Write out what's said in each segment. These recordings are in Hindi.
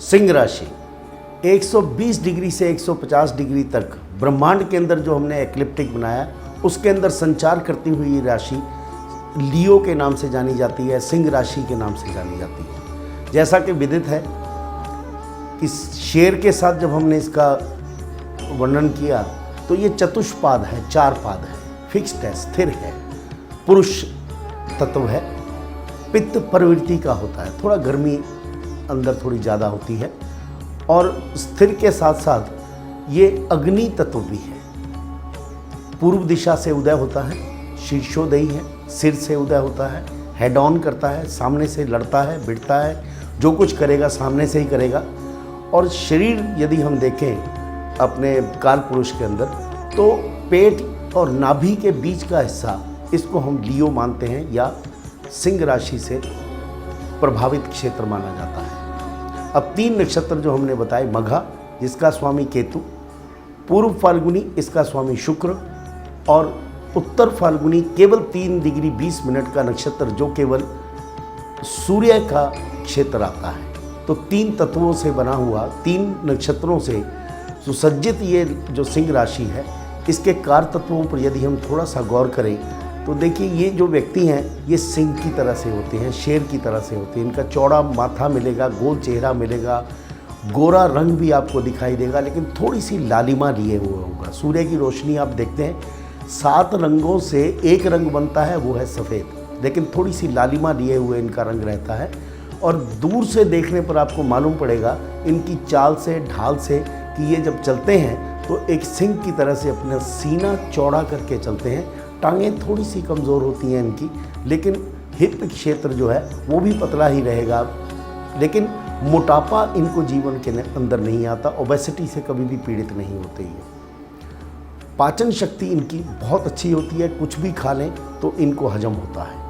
सिंह राशि 120 डिग्री से 150 डिग्री तक ब्रह्मांड के अंदर जो हमने एक्लिप्टिक बनाया उसके अंदर संचार करती हुई ये राशि लियो के नाम से जानी जाती है, सिंह राशि के नाम से जानी जाती है। जैसा कि विदित है कि शेर के साथ जब हमने इसका वर्णन किया तो ये चतुष्पाद है, 4 पाद है, फिक्स्ड है, स्थिर है, पुरुष तत्व है, पित्त प्रवृत्ति का होता है, थोड़ा गर्मी अंदर थोड़ी ज़्यादा होती है और स्थिर के साथ साथ ये अग्नि तत्व भी है। पूर्व दिशा से उदय होता है, शीर्षोदयी है, सिर से उदय होता है, हेड ऑन करता है, सामने से लड़ता है, भिड़ता है, जो कुछ करेगा सामने से ही करेगा। और शरीर यदि हम देखें अपने काल पुरुष के अंदर तो पेट और नाभि के बीच का हिस्सा, इसको हम लियो मानते हैं या सिंह राशि से प्रभावित क्षेत्र माना जाता है। अब 3 नक्षत्र जो हमने बताए, मघा जिसका स्वामी केतु, पूर्व फाल्गुनी इसका स्वामी शुक्र और उत्तर फाल्गुनी केवल 3 डिग्री 20 मिनट का नक्षत्र जो केवल सूर्य का क्षेत्र आता है। तो 3 तत्वों से बना हुआ, 3 नक्षत्रों से सुसज्जित ये जो सिंह राशि है, इसके कार तत्वों पर यदि हम थोड़ा सा गौर करें तो देखिए ये जो व्यक्ति हैं ये सिंह की तरह से होते हैं, शेर की तरह से होते हैं। इनका चौड़ा माथा मिलेगा, गोल चेहरा मिलेगा, गोरा रंग भी आपको दिखाई देगा, लेकिन थोड़ी सी लालिमा लिए हुए होगा। सूर्य की रोशनी आप देखते हैं 7 रंगों से एक रंग बनता है, वो है सफ़ेद, लेकिन थोड़ी सी लालिमा लिए हुए इनका रंग रहता है। और दूर से देखने पर आपको मालूम पड़ेगा इनकी चाल से, ढाल से कि ये जब चलते हैं तो एक सिंह की तरह से अपना सीना चौड़ा करके चलते हैं। टांगें थोड़ी सी कमज़ोर होती हैं इनकी, लेकिन हिप क्षेत्र जो है वो भी पतला ही रहेगा, लेकिन मोटापा इनको जीवन के अंदर नहीं आता, ओबेसिटी से कभी भी पीड़ित नहीं होते ये। पाचन शक्ति इनकी बहुत अच्छी होती है, कुछ भी खा लें तो इनको हजम होता है।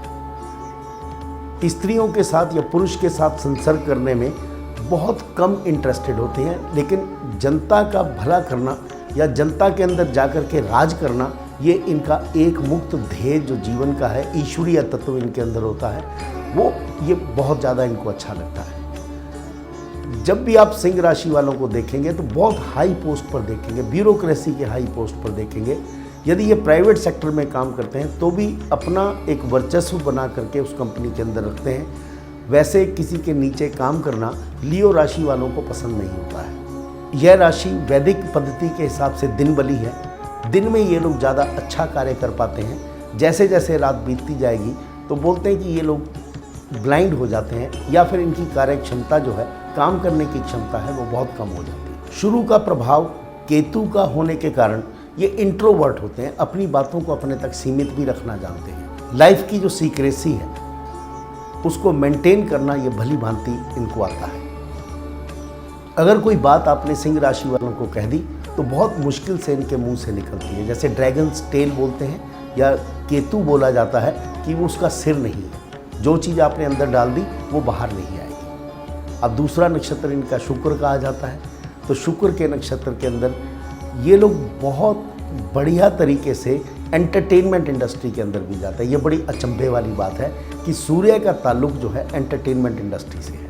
स्त्रियों के साथ या पुरुष के साथ संसर्ग करने में बहुत कम इंटरेस्टेड होते हैं, लेकिन जनता का भला करना या जनता के अंदर जाकर के राज करना, ये इनका एक मुक्त ध्येय जो जीवन का है, ईश्वरीय तत्व इनके अंदर होता है, वो ये बहुत ज़्यादा इनको अच्छा लगता है। जब भी आप सिंह राशि वालों को देखेंगे तो बहुत हाई पोस्ट पर देखेंगे, ब्यूरोक्रेसी के हाई पोस्ट पर देखेंगे। यदि ये प्राइवेट सेक्टर में काम करते हैं तो भी अपना एक वर्चस्व बना करके उस कंपनी के अंदर रखते हैं। वैसे किसी के नीचे काम करना लियो राशि वालों को पसंद नहीं होता है। यह राशि वैदिक पद्धति के हिसाब से दिन बली है। दिन में ये लोग ज़्यादा अच्छा कार्य कर पाते हैं। जैसे जैसे रात बीतती जाएगी तो बोलते हैं कि ये लोग ब्लाइंड हो जाते हैं या फिर इनकी कार्य क्षमता जो है, काम करने की क्षमता है, वो बहुत कम हो जाती है। शुरू का प्रभाव केतु का होने के कारण ये इंट्रोवर्ट होते हैं, अपनी बातों को अपने तक सीमित भी रखना जानते हैं। लाइफ की जो सीक्रेसी है उसको मेंटेन करना ये भली भांति इनको आता है। अगर कोई बात आपने सिंह राशि वालों को कह दी तो बहुत मुश्किल से इनके मुंह से निकलती है। जैसे ड्रैगन्स टेल बोलते हैं या केतु बोला जाता है कि वो उसका सिर नहीं है, जो चीज़ आपने अंदर डाल दी वो बाहर नहीं आएगी। अब दूसरा नक्षत्र इनका शुक्र कहा जाता है। तो शुक्र के नक्षत्र के अंदर ये लोग बहुत बढ़िया तरीके से एंटरटेनमेंट इंडस्ट्री के अंदर भी जाता है। ये बड़ी अचंभे वाली बात है कि सूर्य का ताल्लुक जो है एंटरटेनमेंट इंडस्ट्री से है।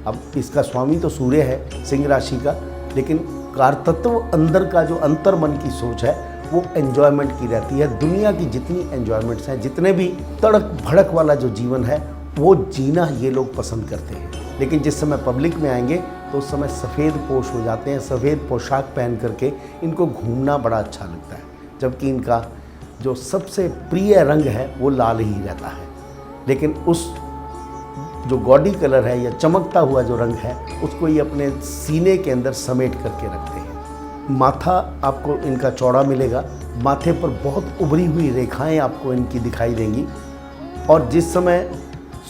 अब इसका स्वामी तो सूर्य है सिंह राशि का, लेकिन कारतत्व अंदर का जो अंतर मन की सोच है वो एन्जॉयमेंट की रहती है। दुनिया की जितनी एन्जॉयमेंट्स हैं, जितने भी तड़क भड़क वाला जो जीवन है वो जीना ये लोग पसंद करते हैं। लेकिन जिस समय पब्लिक में आएंगे तो उस समय सफ़ेद पोश हो जाते हैं। सफ़ेद पोशाक पहन करके इनको घूमना बड़ा अच्छा लगता है, जबकि इनका जो सबसे प्रिय रंग है वो लाल ही रहता है। लेकिन उस जो गॉडी कलर है या चमकता हुआ जो रंग है उसको ये अपने सीने के अंदर समेट करके रखते हैं। माथा आपको इनका चौड़ा मिलेगा, माथे पर बहुत उभरी हुई रेखाएं आपको इनकी दिखाई देंगी। और जिस समय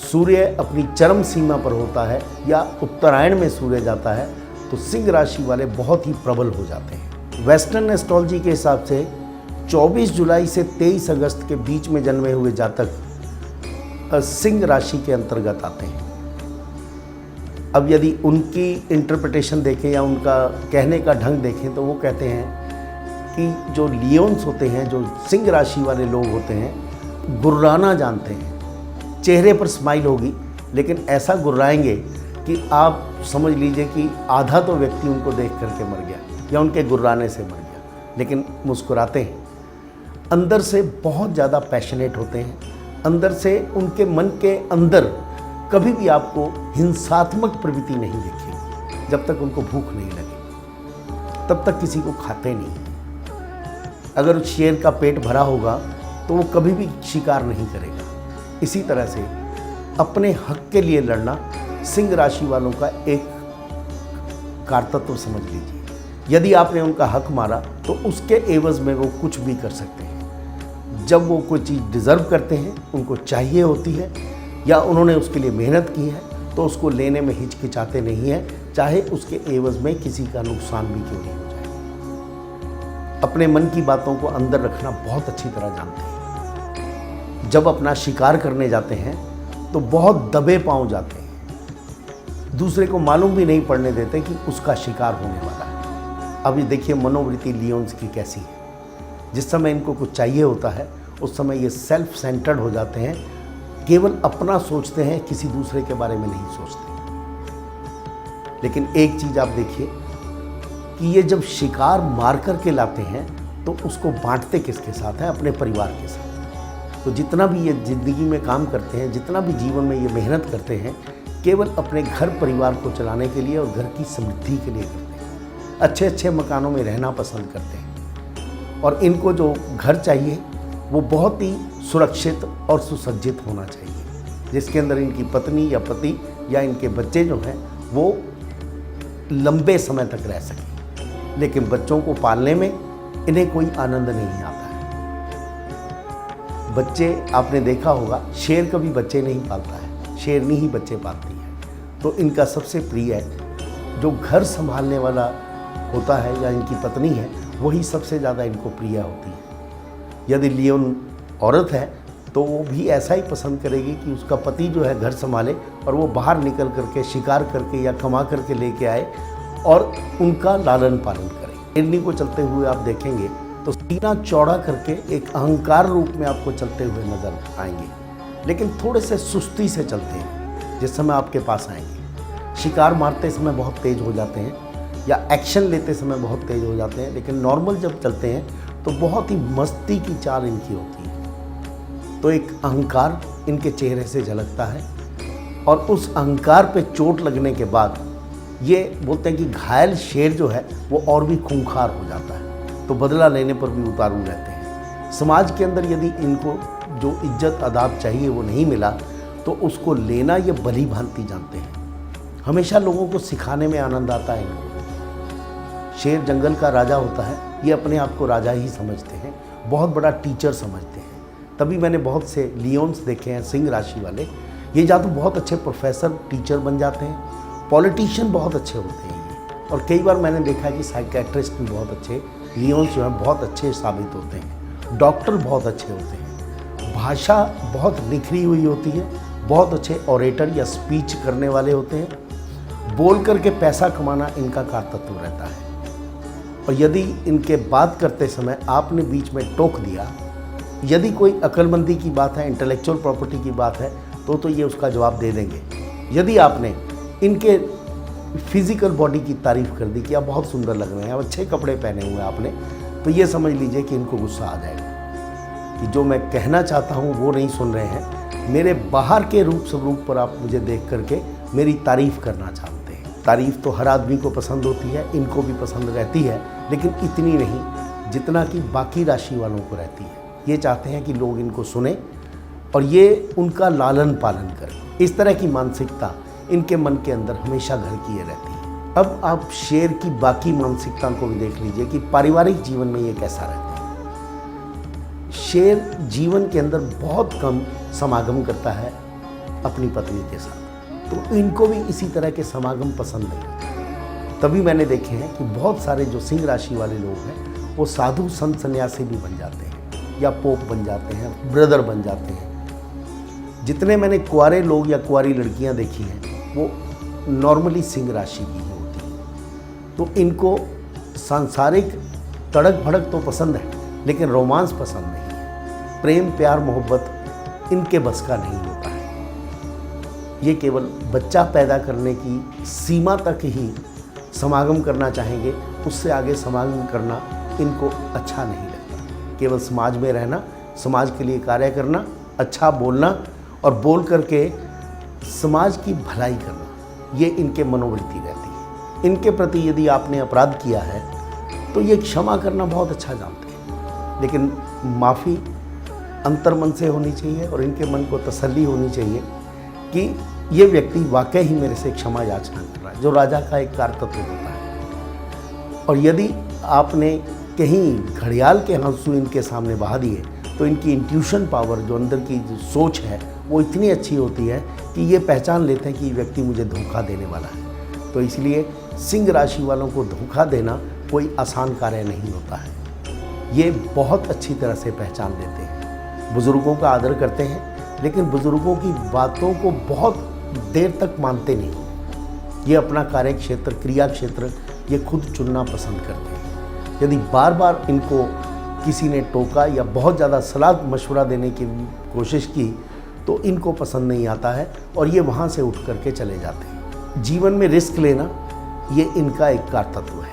सूर्य अपनी चरम सीमा पर होता है या उत्तरायण में सूर्य जाता है तो सिंह राशि वाले बहुत ही प्रबल हो जाते हैं। वेस्टर्न एस्ट्रोलॉजी के हिसाब से 24 जुलाई से 23 अगस्त के बीच में जन्मे हुए जातक सिंह राशि के अंतर्गत आते हैं। अब यदि उनकी इंटरप्रिटेशन देखें या उनका कहने का ढंग देखें तो वो कहते हैं कि जो लियोन्स होते हैं, जो सिंह राशि वाले लोग होते हैं, गुर्राना जानते हैं। चेहरे पर स्माइल होगी लेकिन ऐसा गुर्राएंगे कि आप समझ लीजिए कि आधा तो व्यक्ति उनको देख करके मर गया या उनके गुर्राने से मर गया, लेकिन मुस्कुराते हैं। अंदर से बहुत ज़्यादा पैशनेट होते हैं, अंदर से उनके मन के अंदर कभी भी आपको हिंसात्मक प्रवृत्ति नहीं दिखेगी। जब तक उनको भूख नहीं लगे तब तक किसी को खाते नहीं। अगर शेर का पेट भरा होगा तो वो कभी भी शिकार नहीं करेगा। इसी तरह से अपने हक के लिए लड़ना सिंह राशि वालों का एक कर्तव्य समझ लीजिए। यदि आपने उनका हक मारा तो उसके एवज में वो कुछ भी कर सकते हैं। जब वो कोई चीज़ डिज़र्व करते हैं, उनको चाहिए होती है या उन्होंने उसके लिए मेहनत की है, तो उसको लेने में हिचकिचाते नहीं हैं, चाहे उसके एवज में किसी का नुकसान भी क्यों नहीं हो जाए। अपने मन की बातों को अंदर रखना बहुत अच्छी तरह जानते हैं। जब अपना शिकार करने जाते हैं तो बहुत दबे पाँव जाते हैं, दूसरे को मालूम भी नहीं पड़ने देते कि उसका शिकार होने वाला है। अभी देखिए मनोवृत्ति लियोन्स की कैसी है। जिस समय इनको कुछ चाहिए होता है उस समय ये सेल्फ सेंटर्ड हो जाते हैं, केवल अपना सोचते हैं, किसी दूसरे के बारे में नहीं सोचते। लेकिन एक चीज़ आप देखिए कि ये जब शिकार मार कर के लाते हैं तो उसको बांटते किसके साथ हैं? अपने परिवार के साथ। तो जितना भी ये ज़िंदगी में काम करते हैं, जितना भी जीवन में ये मेहनत करते हैं, केवल अपने घर परिवार को चलाने के लिए और घर की समृद्धि के लिए करते हैं। अच्छे अच्छे मकानों में रहना पसंद करते हैं और इनको जो घर चाहिए वो बहुत ही सुरक्षित और सुसज्जित होना चाहिए, जिसके अंदर इनकी पत्नी या पति या इनके बच्चे जो हैं वो लंबे समय तक रह सकें। लेकिन बच्चों को पालने में इन्हें कोई आनंद नहीं आता है। बच्चे आपने देखा होगा, शेर कभी बच्चे नहीं पालता है, शेरनी ही बच्चे पालती है। तो इनका सबसे प्रिय जो घर संभालने वाला होता है या इनकी पत्नी है, वही सबसे ज़्यादा इनको प्रिय होती है। यदि लियोन औरत है तो वो भी ऐसा ही पसंद करेगी कि उसका पति जो है घर संभाले और वो बाहर निकल करके शिकार करके या कमा करके लेके आए और उनका लालन पालन करे। हिरनी को चलते हुए आप देखेंगे तो सीना चौड़ा करके एक अहंकार रूप में आपको चलते हुए नजर आएंगे, लेकिन थोड़े से सुस्ती से चलते हैं। जिस समय आपके पास आएंगे, शिकार मारते समय बहुत तेज हो जाते हैं या एक्शन लेते समय बहुत तेज हो जाते हैं, लेकिन नॉर्मल जब चलते हैं तो बहुत ही मस्ती की चाल इनकी होती है। तो एक अहंकार इनके चेहरे से झलकता है और उस अहंकार पे चोट लगने के बाद ये बोलते हैं कि घायल शेर जो है वो और भी खूंखार हो जाता है, तो बदला लेने पर भी उतारू रहते हैं। समाज के अंदर यदि इनको जो इज्जत अदाब चाहिए वो नहीं मिला तो उसको लेना ये भली भांति जानते हैं। हमेशा लोगों को सिखाने में आनंद आता है इनको। शेर जंगल का राजा होता है, ये अपने आप को राजा ही समझते हैं, बहुत बड़ा टीचर समझते हैं। तभी मैंने बहुत से लियोन्स देखे हैं सिंह राशि वाले, ये या तो बहुत अच्छे प्रोफेसर टीचर बन जाते हैं, पॉलिटिशियन बहुत अच्छे होते हैं ये, और कई बार मैंने देखा है कि साइकेट्रिस्ट भी बहुत अच्छे लियोन्स जो हैं बहुत अच्छे साबित होते हैं, डॉक्टर बहुत अच्छे होते हैं, भाषा बहुत निखरी हुई होती है, बहुत अच्छे ऑरेटर या स्पीच करने वाले होते हैं, बोल करके पैसा कमाना इनका कर्तव्य रहता है। और यदि इनके बात करते समय आपने बीच में टोक दिया, यदि कोई अक्लमंदी की बात है, इंटेलेक्चुअल प्रॉपर्टी की बात है, तो ये उसका जवाब दे देंगे। यदि आपने इनके फिजिकल बॉडी की तारीफ कर दी कि आप बहुत सुंदर लग रहे हैं, आप अच्छे कपड़े पहने हुए हैं आपने, तो ये समझ लीजिए कि इनको गुस्सा आ जाएगा कि जो मैं कहना चाहता हूँ वो नहीं सुन रहे हैं, मेरे बाहर के रूप स्वरूप पर आप मुझे देख करके मेरी तारीफ करना चाहते हैं। तारीफ तो हर आदमी को पसंद होती है, इनको भी पसंद रहती है, लेकिन इतनी नहीं जितना कि बाकी राशि वालों को रहती है। ये चाहते हैं कि लोग इनको सुने और ये उनका लालन पालन करें। इस तरह की मानसिकता इनके मन के अंदर हमेशा घर किए रहती है। अब आप शेर की बाकी मानसिकता को भी देख लीजिए कि पारिवारिक जीवन में ये कैसा रहता है। शेर जीवन के अंदर बहुत कम समागम करता है अपनी पत्नी के साथ, तो इनको भी इसी तरह के समागम पसंद नहीं। तभी मैंने देखे हैं कि बहुत सारे जो सिंह राशि वाले लोग हैं वो साधु संत सन्यासी भी बन जाते हैं या पोप बन जाते हैं, ब्रदर बन जाते हैं। जितने मैंने कुंवारे लोग या कुंवारी लड़कियां देखी हैं वो नॉर्मली सिंह राशि की ही होती हैं। तो इनको सांसारिक तड़क भड़क तो पसंद है, लेकिन रोमांस पसंद नहीं है। प्रेम प्यार मोहब्बत इनके बस का नहीं होता है। ये केवल बच्चा पैदा करने की सीमा तक ही समागम करना चाहेंगे, उससे आगे समागम करना इनको अच्छा नहीं लगता। केवल समाज में रहना, समाज के लिए कार्य करना, अच्छा बोलना और बोल करके समाज की भलाई करना, ये इनके मनोवृत्ति रहती है। इनके प्रति यदि आपने अपराध किया है तो ये क्षमा करना बहुत अच्छा जानते हैं, लेकिन माफ़ी अंतर्मन से होनी चाहिए और इनके मन को तसल्ली होनी चाहिए कि ये व्यक्ति वाकई ही मेरे से क्षमा याचना कर रहा है, जो राजा का एक कारतत्व होता है। और यदि आपने कहीं घड़ियाल के आंसू इनके सामने बहा दिए तो इनकी इंट्यूशन पावर, जो अंदर की जो सोच है, वो इतनी अच्छी होती है कि ये पहचान लेते हैं कि ये व्यक्ति मुझे धोखा देने वाला है। तो इसलिए सिंह राशि वालों को धोखा देना कोई आसान कार्य नहीं होता है, ये बहुत अच्छी तरह से पहचान लेते हैं। बुज़ुर्गों का आदर करते हैं, लेकिन बुज़ुर्गों की बातों को बहुत देर तक मानते नहीं। ये अपना कार्य क्षेत्र, क्रिया क्षेत्र ये खुद चुनना पसंद करते हैं। यदि बार बार इनको किसी ने टोका या बहुत ज़्यादा सलाह मशवरा देने की कोशिश की तो इनको पसंद नहीं आता है और ये वहाँ से उठ करके चले जाते हैं। जीवन में रिस्क लेना ये इनका एक कारतत्व है,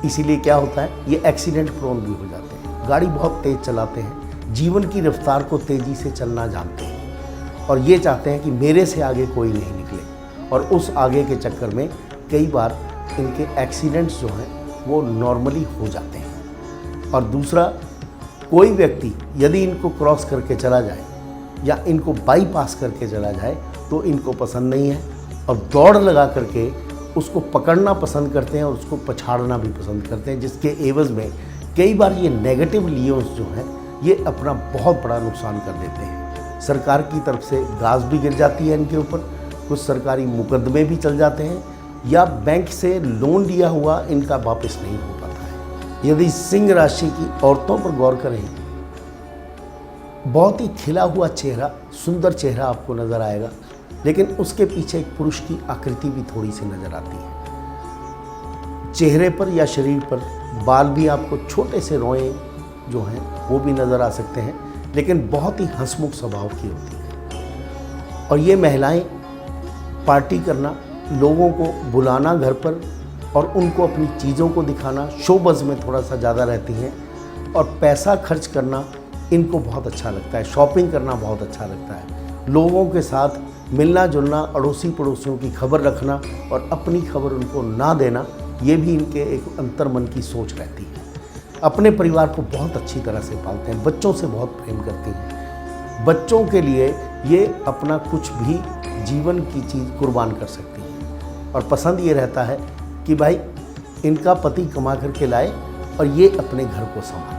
इसीलिए क्या होता है, ये एक्सीडेंट प्रोन भी हो जाते हैं। गाड़ी बहुत तेज़ चलाते हैं, जीवन की रफ्तार को तेज़ी से चलना जानते हैं और ये चाहते हैं कि मेरे से आगे कोई नहीं निकले, और उस आगे के चक्कर में कई बार इनके एक्सीडेंट्स जो हैं वो नॉर्मली हो जाते हैं। और दूसरा, कोई व्यक्ति यदि इनको क्रॉस करके चला जाए या इनको बाईपास करके चला जाए तो इनको पसंद नहीं है और दौड़ लगा करके उसको पकड़ना पसंद करते हैं और उसको पछाड़ना भी पसंद करते हैं, जिसके एवज़ में कई बार ये नेगेटिव लियोन्स जो हैं ये अपना बहुत बड़ा नुकसान कर देते हैं। सरकार की तरफ से गाज भी गिर जाती है इनके ऊपर, कुछ सरकारी मुकदमे भी चल जाते हैं, या बैंक से लोन लिया हुआ इनका वापस नहीं हो पाता है। यदि सिंह राशि की औरतों पर गौर करें, बहुत ही खिला हुआ चेहरा, सुंदर चेहरा आपको नज़र आएगा, लेकिन उसके पीछे एक पुरुष की आकृति भी थोड़ी सी नज़र आती है। चेहरे पर या शरीर पर बाल भी आपको छोटे से रोए जो हैं वो भी नज़र आ सकते हैं, लेकिन बहुत ही हंसमुख स्वभाव की होती है। और ये महिलाएं पार्टी करना, लोगों को बुलाना घर पर और उनको अपनी चीज़ों को दिखाना, शोबज़ में थोड़ा सा ज़्यादा रहती हैं और पैसा खर्च करना इनको बहुत अच्छा लगता है, शॉपिंग करना बहुत अच्छा लगता है। लोगों के साथ मिलना जुलना, अड़ोसी पड़ोसियों की खबर रखना और अपनी खबर उनको ना देना, ये भी इनके एक अंतर्मन की सोच रहती है। अपने परिवार को बहुत अच्छी तरह से पालते हैं, बच्चों से बहुत प्रेम करती हैं। बच्चों के लिए ये अपना कुछ भी जीवन की चीज़ कुर्बान कर सकती हैं और पसंद ये रहता है कि भाई इनका पति कमा करके लाए और ये अपने घर को संभाले।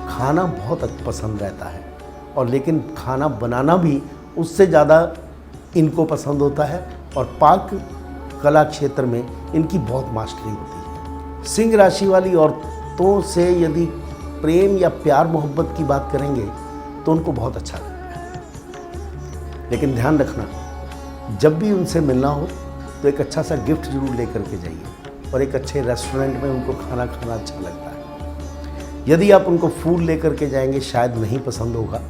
खाना बहुत पसंद रहता है और लेकिन खाना बनाना भी उससे ज़्यादा इनको पसंद होता है और पाक कला क्षेत्र में इनकी बहुत मास्टरी होती है। सिंह राशि वाली औरतों से यदि प्रेम या प्यार मोहब्बत की बात करेंगे तो उनको बहुत अच्छा लगता है, लेकिन ध्यान रखना, जब भी उनसे मिलना हो तो एक अच्छा सा गिफ्ट जरूर लेकर के जाइए और एक अच्छे रेस्टोरेंट में उनको खाना खाना अच्छा लगता है। यदि आप उनको फूल लेकर के जाएंगे शायद नहीं पसंद होगा,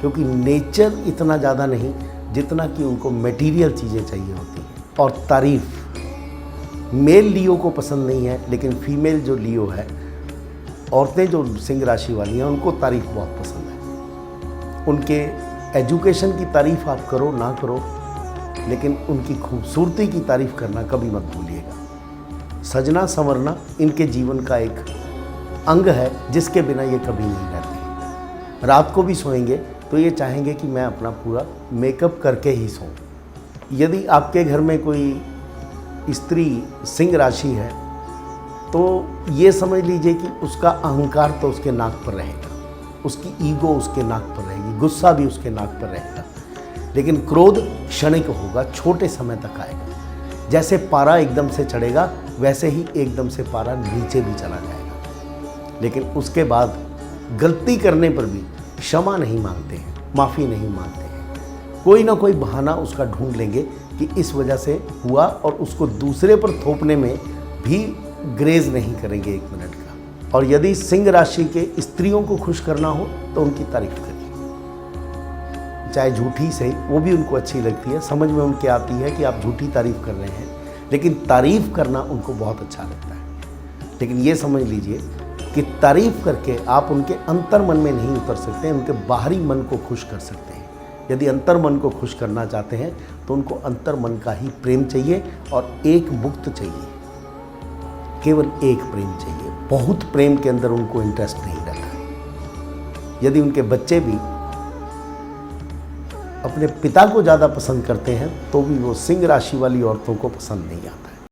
क्योंकि नेचर इतना ज़्यादा नहीं जितना कि उनको मटेरियल चीज़ें चाहिए होती हैं। और तारीफ़, मेल लियो को पसंद नहीं है, लेकिन फीमेल जो लियो है, औरतें जो सिंह राशि वाली हैं, उनको तारीफ़ बहुत पसंद है। उनके एजुकेशन की तारीफ़ आप करो ना करो, लेकिन उनकी खूबसूरती की तारीफ़ करना कभी मत भूलिएगा। सजना संवरना इनके जीवन का एक अंग है जिसके बिना ये कभी नहीं रहते। रात को भी सोएंगे तो ये चाहेंगे कि मैं अपना पूरा मेकअप करके ही सोऊं। यदि आपके घर में कोई स्त्री सिंह राशि है तो ये समझ लीजिए कि उसका अहंकार तो उसके नाक पर रहेगा, उसकी ईगो उसके नाक पर रहेगी, गुस्सा भी उसके नाक पर रहेगा, लेकिन क्रोध क्षणिक होगा, छोटे समय तक आएगा। जैसे पारा एकदम से चढ़ेगा वैसे ही एकदम से पारा नीचे भी चला जाएगा, लेकिन उसके बाद गलती करने पर भी क्षमा नहीं मांगते हैं, माफ़ी नहीं मांगते हैं, कोई ना कोई बहाना उसका ढूंढ लेंगे कि इस वजह से हुआ, और उसको दूसरे पर थोपने में भी ग्रेज नहीं करेंगे एक मिनट का। और यदि सिंह राशि के स्त्रियों को खुश करना हो तो उनकी तारीफ करिए। चाहे झूठी सही, वो भी उनको अच्छी लगती है। समझ में उनके आती है कि आप झूठी तारीफ़ कर रहे हैं, लेकिन तारीफ़ करना उनको बहुत अच्छा लगता है। लेकिन ये समझ लीजिए कि तारीफ़ करके आप उनके अंतर मन में नहीं उतर सकते, उनके बाहरी मन को खुश कर सकते हैं। यदि अंतर मन को खुश करना चाहते हैं तो उनको अंतर मन का ही प्रेम चाहिए और एक मुक्त चाहिए, केवल एक प्रेम चाहिए। बहुत प्रेम के अंदर उनको इंटरेस्ट नहीं रहता है। यदि उनके बच्चे भी अपने पिता को ज़्यादा पसंद करते हैं तो भी वो सिंह राशि वाली औरतों को पसंद नहीं आता।